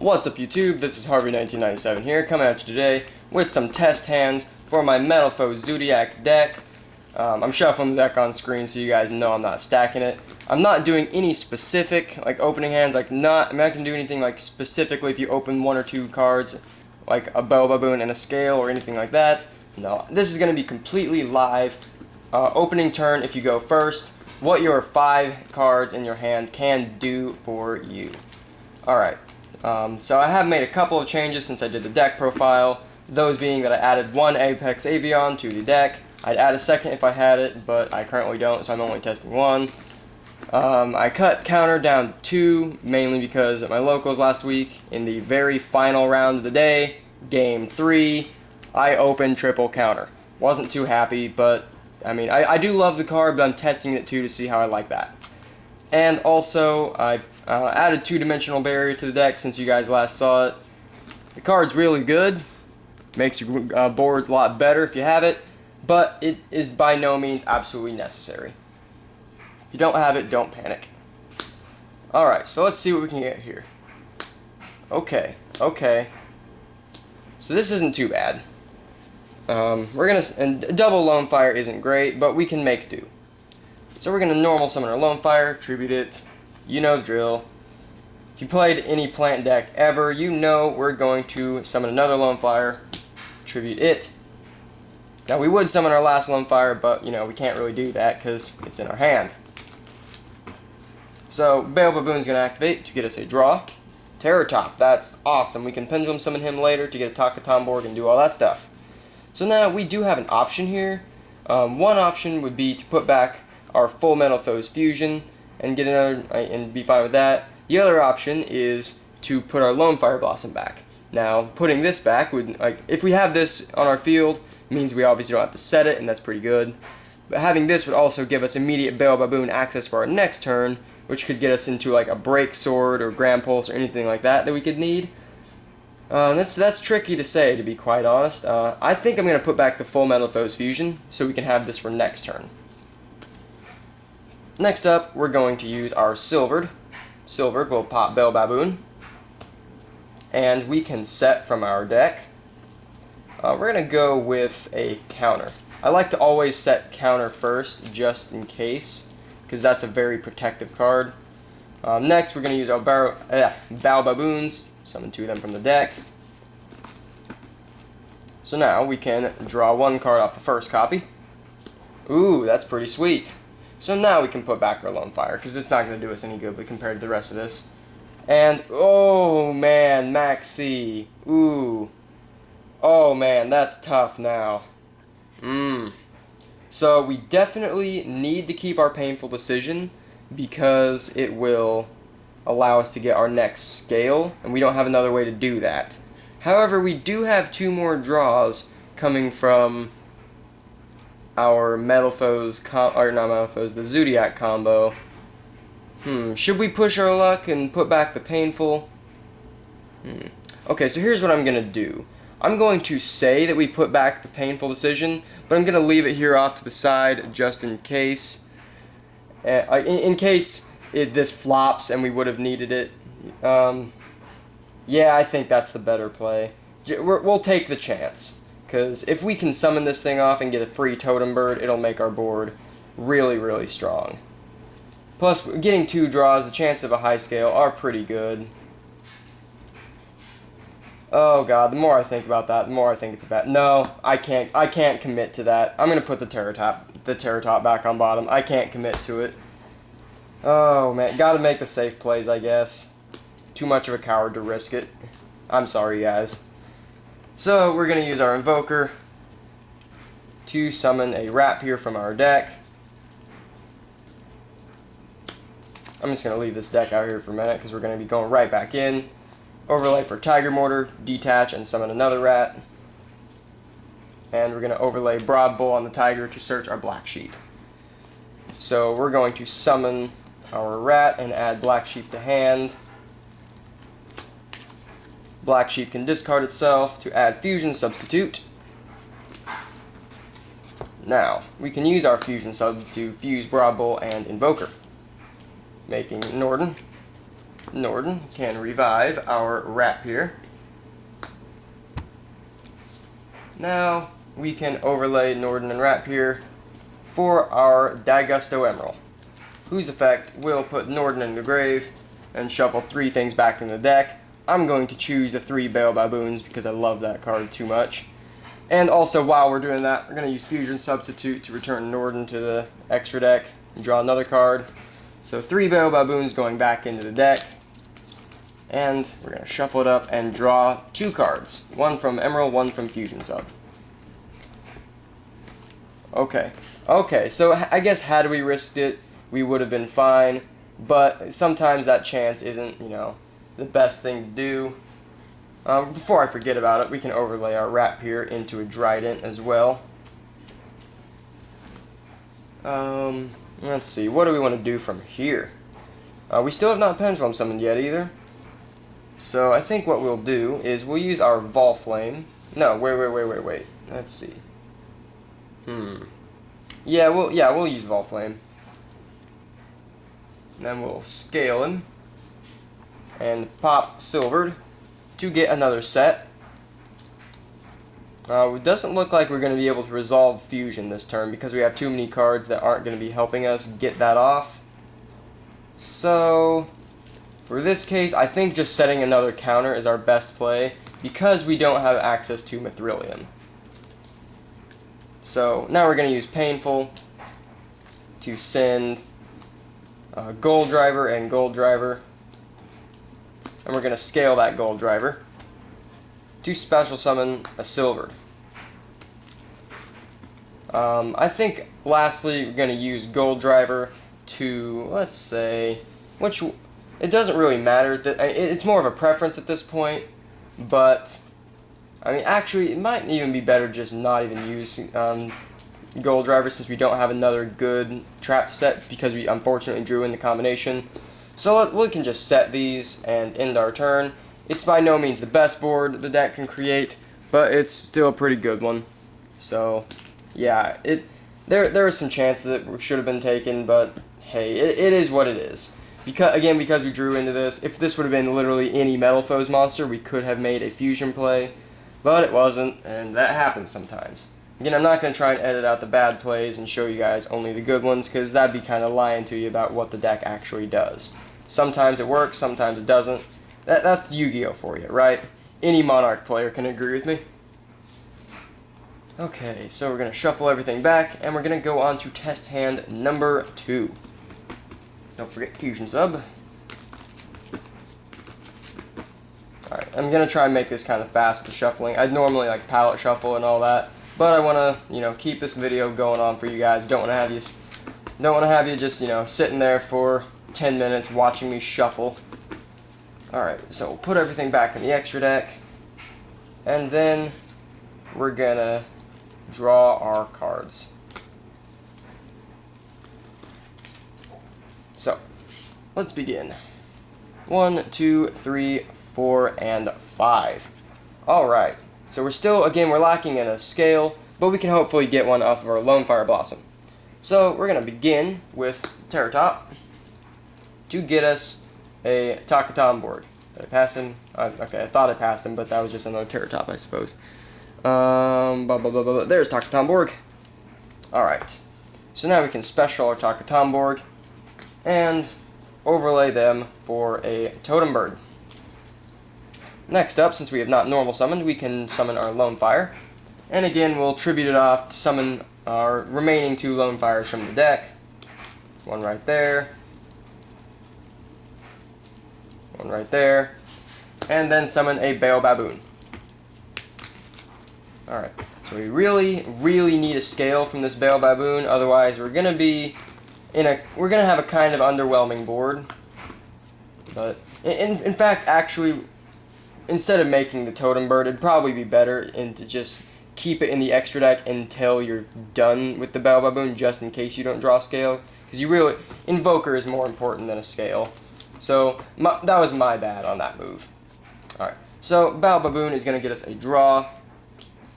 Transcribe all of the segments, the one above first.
What's up YouTube, this is Harvey 1997 here, coming at you today with some test hands for my Metalfoes Zoodiac deck. I'm shuffling the deck on screen so you guys know I'm not stacking it. I'm not doing any specific opening hands, I'm not gonna do anything specifically if you open one or two cards, like a Bell Baboon and a Scale or anything like that. No, this is gonna be completely live. Opening turn, if you go first, what your 5 cards in your hand can do for you. Alright. So I have made a couple of changes since I did the deck profile, those being that I added one Apex Avion to the deck. I'd add a second if I had it, but I currently don't, so I'm only testing one. I cut counter down 2, mainly because at my locals last week, in the very final round of the day, game 3, I opened triple counter. Wasn't too happy, but I mean, I do love the card, but I'm testing it too to see how I like that. And also, I added 2-dimensional barrier to the deck since you guys last saw it. The card's really good, makes your boards a lot better if you have it, but it is by no means absolutely necessary. If you don't have it, don't panic. Alright, so let's see what we can get here. Okay. So this isn't too bad. And double Lone Fire isn't great, but we can make do. So we're going to normal summon our Lone Fire, tribute it. You know the drill. If you played any plant deck ever, you know we're going to summon another Lone Fire, tribute it. Now we would summon our last Lone Fire, but you know we can't really do that because it's in our hand. So Bell Baboon's going to activate to get us a draw. Terror Top, that's awesome. We can Pendulum Summon him later to get a Taka board and do all that stuff. So now we do have an option here. One option would be to put back our full Metalfoes Fusion and get another and be fine with that. The other option is to put our Lone Fire Blossom back. Now, putting this back would, if we have this on our field, means we obviously don't have to set it, and that's pretty good. But having this would also give us immediate Bell Baboon access for our next turn, which could get us into like a Break Sword or Grand Pulse or anything like that we could need. That's tricky to say, to be quite honest. I think I'm going to put back the full Metalfoes Fusion so we can have this for next turn. Next up, we're going to use our Silvered. Silvered will pop Bell Baboon. And we can set from our deck. We're going to go with a counter. I like to always set counter first, just in case, because that's a very protective card. Next, we're going to use our Bell Baboons, summon 2 of them from the deck. So now we can draw 1 card off the first copy. Ooh, that's pretty sweet. So now we can put back our Lone Fire, because it's not going to do us any good compared to the rest of this. And, oh man, Maxi. Ooh. Oh man, that's tough now. So we definitely need to keep our Painful Decision, because it will allow us to get our next Scale, and we don't have another way to do that. However, we do have 2 more draws coming from our Metalfoes, the Zoodiac combo. Should we push our luck and put back the Painful? Okay, so here's what I'm going to do. I'm going to say that we put back the Painful Decision, but I'm going to leave it here off to the side just in case. In case this flops and we would have needed it. Yeah, I think that's the better play. We'll take the chance. Because if we can summon this thing off and get a free Totem Bird, it'll make our board really, really strong. Plus, getting 2 draws, the chances of a high scale are pretty good. Oh god, the more I think about that, the more I think it's bad. No, I can't commit to that. I'm gonna put the Terror Top back on bottom. I can't commit to it. Oh man, gotta make the safe plays, I guess. Too much of a coward to risk it. I'm sorry, guys. So, we're going to use our Invoker to summon a Rapier from our deck. I'm just going to leave this deck out here for a minute because we're going to be going right back in. Overlay for Tiger Mortar, detach, and summon another rat. And we're going to overlay Broad Bull on the Tiger to search our Black Sheep. So, we're going to summon our rat and add Black Sheep to hand. Black Sheep can discard itself to add Fusion Substitute. Now, we can use our Fusion Sub to fuse Broad Bull and Invoker, making Norden. Norden can revive our Rap here. Now we can overlay Norden and Rap here for our Daigusto Emerald, whose effect will put Norden in the grave and shuffle 3 things back in the deck. I'm going to choose the 3 Bale Baboons because I love that card too much. And also, while we're doing that, we're going to use Fusion Substitute to return Norden to the extra deck and draw another card. So 3 Bale Baboons going back into the deck. And we're going to shuffle it up and draw 2 cards. 1 from Emerald, 1 from Fusion Sub. Okay, so I guess had we risked it, we would have been fine. But sometimes that chance isn't, the best thing to do. Before I forget about it, we can overlay our Rap here into a Trident as well. Let's see, what do we want to do from here? We still have not Pendulum summoned yet either. So I think what we'll do is we'll use our Volflame. No, wait. Let's see. Yeah, we'll use Volflame. Then we'll scale him and pop Silvered to get another set. It doesn't look like we're going to be able to resolve Fusion this turn because we have too many cards that aren't going to be helping us get that off. So, for this case, I think just setting another counter is our best play because we don't have access to Mithrilium. So, now we're going to use Painful to send Gold Driver and Gold Driver. And we're going to scale that Gold Driver to special summon a Silvered. I think lastly we're going to use Gold Driver to, let's say, it doesn't really matter. It's more of a preference at this point, but I mean actually it might even be better just not even use Gold Driver since we don't have another good trap set because we unfortunately drew in the combination. So we can just set these and end our turn. It's by no means the best board the deck can create, but it's still a pretty good one. So yeah, there are some chances that should have been taken, but hey, it is what it is. Because we drew into this, if this would have been literally any Metalfoes monster, we could have made a fusion play, but it wasn't, and that happens sometimes. Again, I'm not going to try and edit out the bad plays and show you guys only the good ones, because that'd be kind of lying to you about what the deck actually does. Sometimes it works, sometimes it doesn't. That's Yu-Gi-Oh! For you, right? Any Monarch player can agree with me. Okay, so we're going to shuffle everything back, and we're going to go on to test hand number 2. Don't forget Fusion Sub. Alright, I'm going to try and make this kind of fast with the shuffling. I'd normally like palette shuffle and all that, but I want to, keep this video going on for you guys. Don't want to have you just, sitting there for 10 minutes watching me shuffle. Alright, so we'll put everything back in the extra deck, and then we're going to draw our cards. So, let's begin. 1, 2, 3, 4, and 5. Alright, so we're lacking in a scale, but we can hopefully get one off of our Lone Fire Blossom. So, we're going to begin with Terratop to get us a Takatomborg. Did I pass him? Okay, I thought I passed him, but that was just another Terratop, I suppose. There's Takatomborg. Alright, so now we can special our Takatomborg and overlay them for a Totem Bird. Next up, since we have not normal summoned, we can summon our Lone Fire. And again, we'll tribute it off to summon our remaining 2 Lone Fires from the deck. One right there. One right there. And then summon a Bale Baboon. Alright, so we really need a scale from this Bale Baboon, otherwise we're gonna have a kind of underwhelming board. But in fact, actually, instead of making the Totem Bird, it'd probably be better to just keep it in the extra deck until you're done with the Bale Baboon, just in case you don't draw a scale. Because Invoker is more important than a scale. So that was my bad on that move. Alright, so Bale Baboon is gonna get us a draw.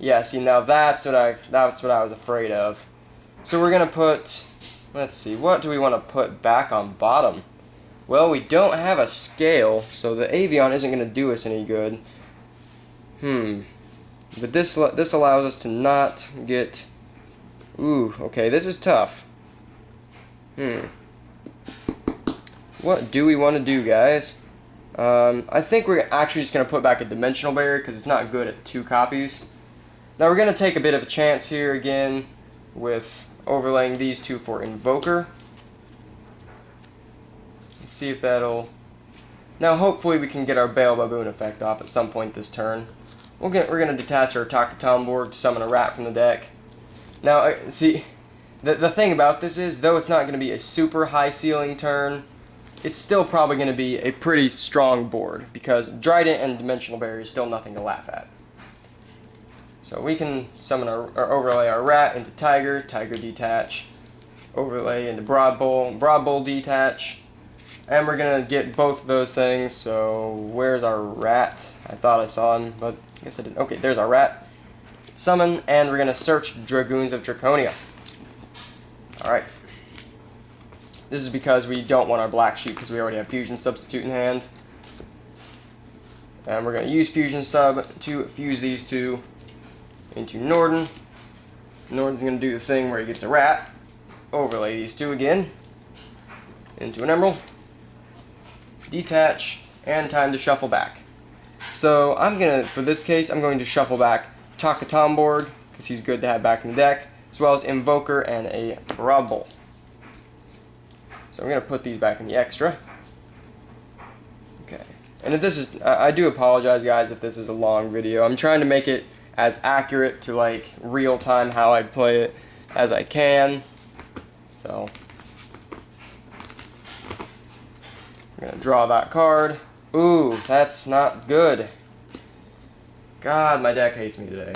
Yeah, see, now that's what I was afraid of. So we're gonna put, let's see, what do we want to put back on bottom? Well, we don't have a scale, so the Avion isn't going to do us any good. But this allows us to not get... Ooh, okay, this is tough. What do we want to do, guys? I think we're actually just going to put back a dimensional barrier because it's not good at 2 copies. Now we're going to take a bit of a chance here again with overlaying these 2 for Invoker. Let's see if that'll... Now hopefully we can get our Bale Baboon effect off at some point this turn. We're going to detach our Takatomborg to summon a rat from the deck. Now, see, the thing about this is, though it's not going to be a super high ceiling turn, it's still probably going to be a pretty strong board, because Trident and Dimensional Barrier is still nothing to laugh at. So we can summon or overlay our rat into Tiger, Tiger detach, overlay into Broad Bull detach, and we're going to get both of those things. So where's our rat? I thought I saw him, but I guess I didn't. Okay, there's our rat. Summon, and we're going to search Dragoons of Draconia. Alright. This is because we don't want our Black Sheep, because we already have Fusion Substitute in hand. And we're going to use Fusion Sub to fuse these 2 into Norden. Norden's going to do the thing where he gets a rat. Overlay these 2 again into an Emerald. Detach, and time to shuffle back. So for this case, I'm going to shuffle back Takatomborg, because he's good to have back in the deck, as well as Invoker and a Broad Bull. So we're going to put these back in the extra. Okay. And if this is, I do apologize, guys, if this is a long video. I'm trying to make it as accurate to, like, real time how I play it as I can. So I'm going to draw that card. Ooh, that's not good. God, my deck hates me today.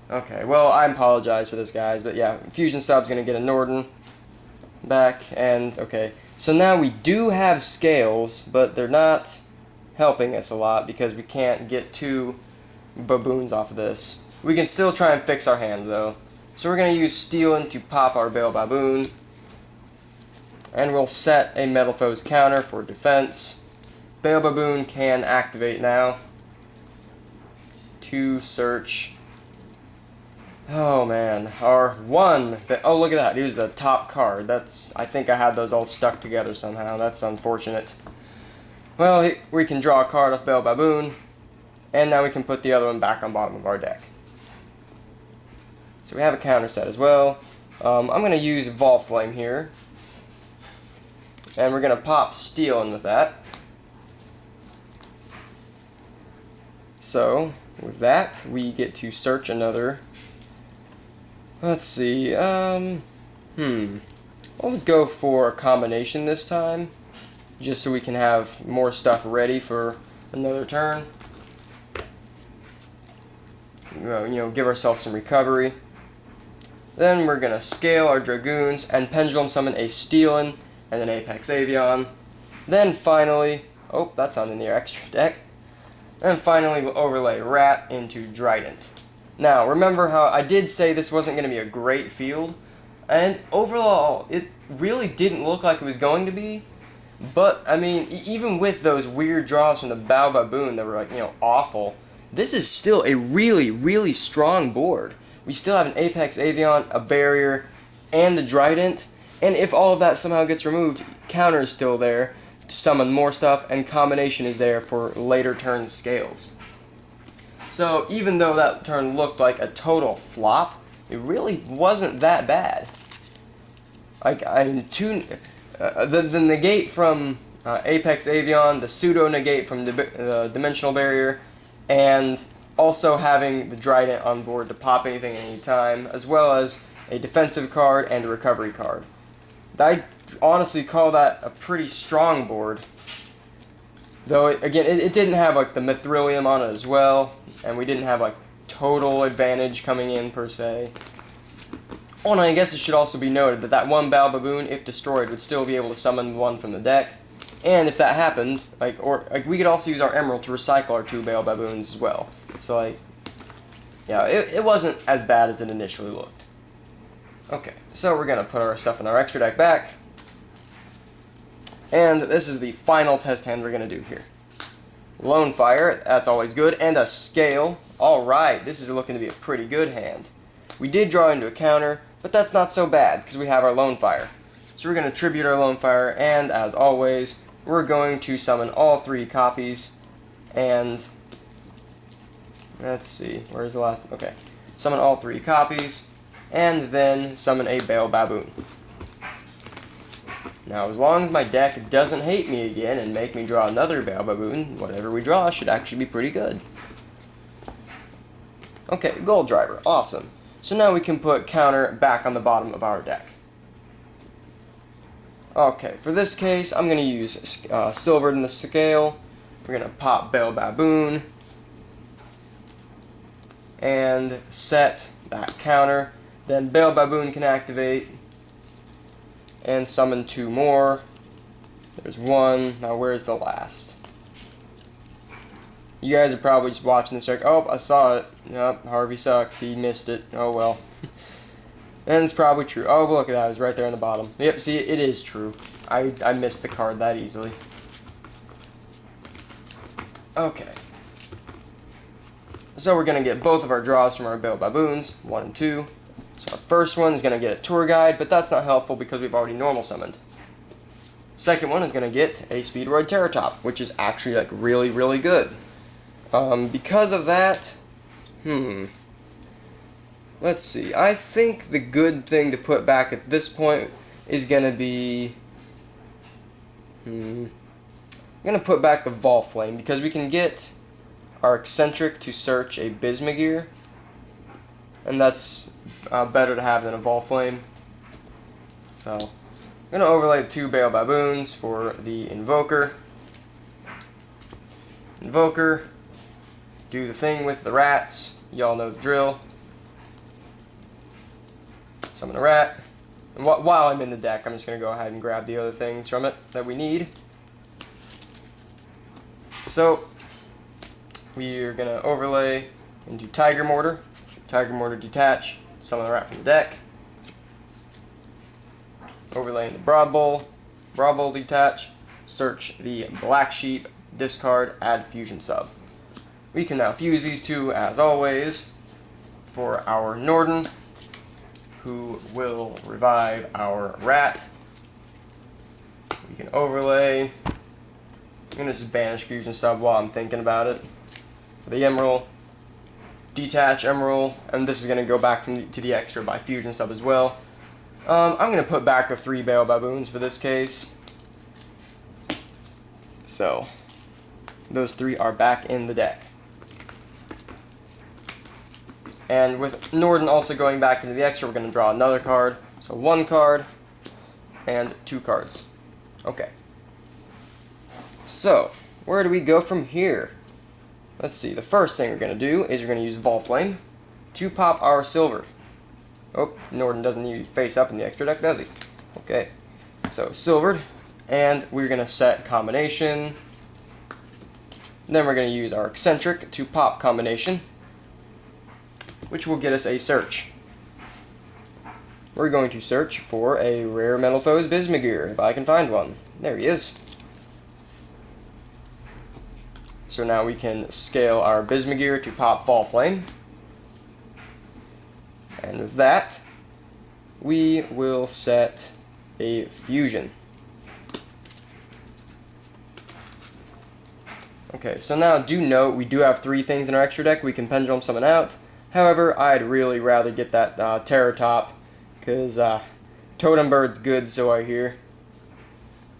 Okay, well, I apologize for this, guys, but yeah, Fusion Sub's going to get a Norden back, and okay. So now we do have scales, but they're not helping us a lot because we can't get 2 baboons off of this. We can still try and fix our hand, though. So we're going to use Stealing to pop our Bale Baboon, and we'll set a Metalfoes counter for defense. Bale Baboon can activate now to search. Oh man, our 1. Oh, look at that. He was the top card. I think I had those all stuck together somehow. That's unfortunate. Well, we can draw a card off Bale Baboon, and now we can put the other one back on bottom of our deck. So we have a counter set as well. I'm going to use Vault Flame here, and we're going to pop Stealing with that. So, with that, we get to search another. Let's see, let's go for a combination this time, just so we can have more stuff ready for another turn. Give ourselves some recovery. Then we're going to scale our Dragoons and Pendulum Summon a Stealing and an Apex Avion. Then finally, oh, that's on in the extra deck. And finally, we'll overlay Rat into Trident. Now, remember how I did say this wasn't going to be a great field, and overall, it really didn't look like it was going to be, but, I mean, even with those weird draws from the Bale Baboon that were, awful, this is still a really, really strong board. We still have an Apex Avion, a Barrier, and a Trident, and if all of that somehow gets removed, counter is still there to summon more stuff, and combination is there for later turn scales. So even though that turn looked like a total flop, it really wasn't that bad. The negate from Apex Avion, the pseudo negate from Dimensional Barrier, and also having the Trident on board to pop anything at any time, as well as a defensive card and a recovery card. I honestly call that a pretty strong board. Though, again, it didn't have, the Mithrilium on it as well, and we didn't have, total advantage coming in, per se. Oh, and I guess it should also be noted that one Bale Baboon, if destroyed, would still be able to summon one from the deck. And if that happened, we could also use our Emerald to recycle our 2 Bale Baboons as well. So, yeah, it wasn't as bad as it initially looked. Okay, so we're going to put our stuff in our extra deck back. And this is the final test hand we're going to do here. Lone Fire, that's always good, and a Scale. Alright, this is looking to be a pretty good hand. We did draw into a counter, but that's not so bad, because we have our Lone Fire. So we're going to tribute our Lone Fire, and as always, we're going to summon all 3 copies, and let's see, where's the last, okay. Summon all 3 copies, and then summon a Bale Baboon. Now, as long as my deck doesn't hate me again and make me draw another Bale Baboon, whatever we draw should actually be pretty good. Okay, Gold Driver, awesome. So now we can put counter back on the bottom of our deck. Okay, for this case, I'm going to use Silvered in the Scale. We're going to pop Bale Baboon and set that counter. Then Bale Baboon can activate and summon 2 more. There's 1. Now where's the last? You guys are probably just watching this like, oh, I saw it. Yep, Harvey sucks. He missed it. Oh well. And it's probably true. Oh, look at that. It was right there on the bottom. Yep, see, it is true. I missed the card that easily. Okay. So we're going to get both of our draws from our Bale Baboons, 1 and 2. So our first one is going to get a Tour Guide, but that's not helpful because we've already normal summoned. Second one is going to get a Speedroid Terratop, which is actually like really, really good. Because of that, let's see. I think the good thing to put back at this point is going to be, I'm going to put back the Volflame because we can get our Eccentric to search a Bismugear, and that's better to have than a Volflame. So, I'm going to overlay 2 Bale Baboons for the Invoker. Invoker, do the thing with the rats. Y'all know the drill. Summon a rat. And while I'm in the deck, I'm just going to go ahead and grab the other things from it that we need. So, we are going to overlay into Tiger Mortar. Tiger Mortar detach. Summon the rat from the deck. Overlay into Broad Bowl. Broad Bowl detach. Search the Black Sheep. Discard. Add Fusion Sub. We can now fuse these 2 as always for our Norden, who will revive our rat. We can overlay. I'm going to just banish Fusion Sub while I'm thinking about it. For the Emerald, detach Emerald, and this is going to go back to the extra by Fusion Sub as well. I'm going to put back the 3 Bale Baboons for this case. So, those 3 are back in the deck. And with Norden also going back into the extra, we're going to draw another card. So 1 card and 2 cards. Okay. So, where do we go from here? Let's see, the first thing we're going to do is we're going to use Volflame to pop our Silver. Oh, Norden doesn't need to face up in the extra deck, does he? Okay. So, Silvered, and we're going to set Combination. Then we're going to use our Eccentric to pop Combination, which will get us a search. We're going to search for a rare Metalfoes Bismugear, if I can find one. There he is. So now we can scale our Bismugear to pop Volflame. And with that, we will set a Fusion. Okay, so now do note we do have 3 things in our extra deck we can Pendulum Summon out. However, I'd really rather get that Terratop, because Totem Bird's good, so I hear.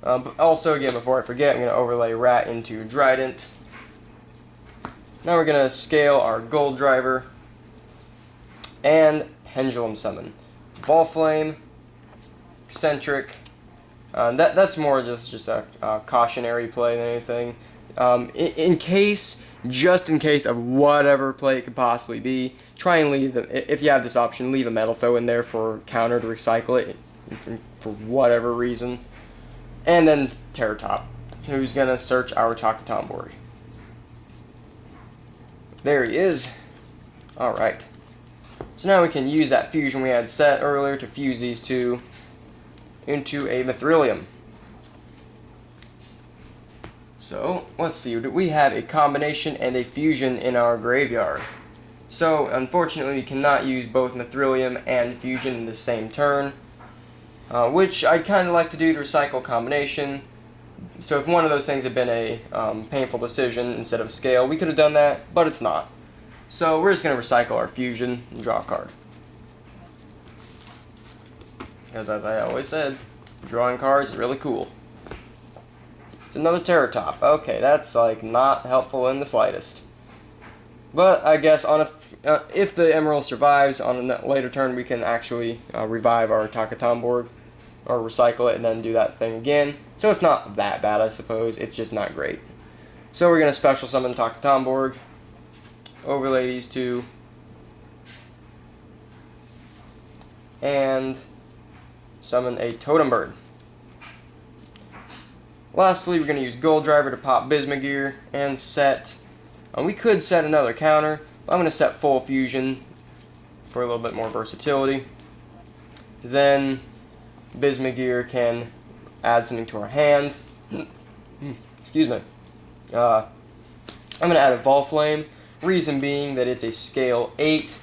But also, again, before I forget, I'm going to overlay Rat into Drident. Now we're going to scale our Gold Driver and Pendulum Summon. Volflame, Eccentric. That's more just a cautionary play than anything. Just in case of whatever play it could possibly be, try and leave them. If you have this option, leave a Metalfoe in there for counter to recycle it for whatever reason. And then Terratop, who's going to search our Takatomborg. There he is. Alright. So now we can use that fusion we had set earlier to fuse these 2 into a Mithrilium. So, let's see, we have a combination and a fusion in our graveyard. So, unfortunately, we cannot use both Mithrilium and fusion in the same turn, which I'd kind of like to do to recycle combination. So if one of those things had been a painful decision instead of scale, we could have done that, but it's not. So we're just going to recycle our fusion and draw a card. Because as I always said, drawing cards is really cool. It's another Terratop. Okay, that's like not helpful in the slightest. But I guess on if the Emerald survives on a later turn, we can actually revive our Takatomborg, or recycle it and then do that thing again. So it's not that bad, I suppose. It's just not great. So we're going to special summon Takatomborg, overlay these two, and summon a Totem Bird. Lastly, we're going to use Gold Driver to pop Bismugear and set... we could set another counter, but I'm going to set full fusion for a little bit more versatility. Then Bismugear can add something to our hand. Excuse me. I'm going to add a Volflame. Reason being that it's a scale 8,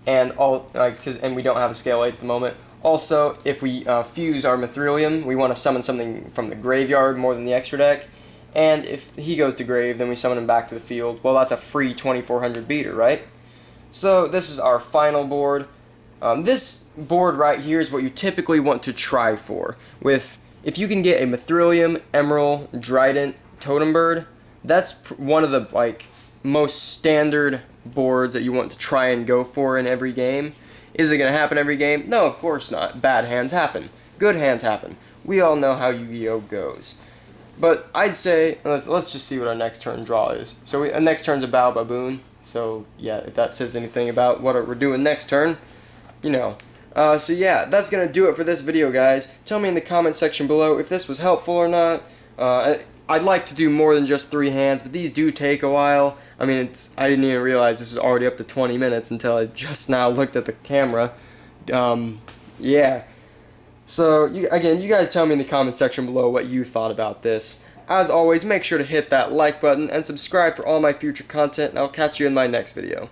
and and we don't have a scale 8 at the moment. Also, if we fuse our Mithrilium, we want to summon something from the graveyard more than the extra deck. And if he goes to grave, then we summon him back to the field. Well, that's a free 2400 beater, right? So this is our final board. This board right here is what you typically want to try for. If you can get a Mithrilium, Emerald, Drident, Totem Bird, that's one of the most standard boards that you want to try and go for in every game. Is it going to happen every game? No, of course not. Bad hands happen. Good hands happen. We all know how Yu-Gi-Oh goes. But I'd say, let's just see what our next turn draw is. So our next turn's a Bao Baboon. So yeah, if that says anything about what we're doing next turn, you know. So yeah, that's going to do it for this video, guys. Tell me in the comment section below if this was helpful or not. I'd like to do more than just 3 hands, but these do take a while. I mean, I didn't even realize this is already up to 20 minutes until I just now looked at the camera. Yeah. So, again, you guys tell me in the comment section below what you thought about this. As always, make sure to hit that like button and subscribe for all my future content, and I'll catch you in my next video.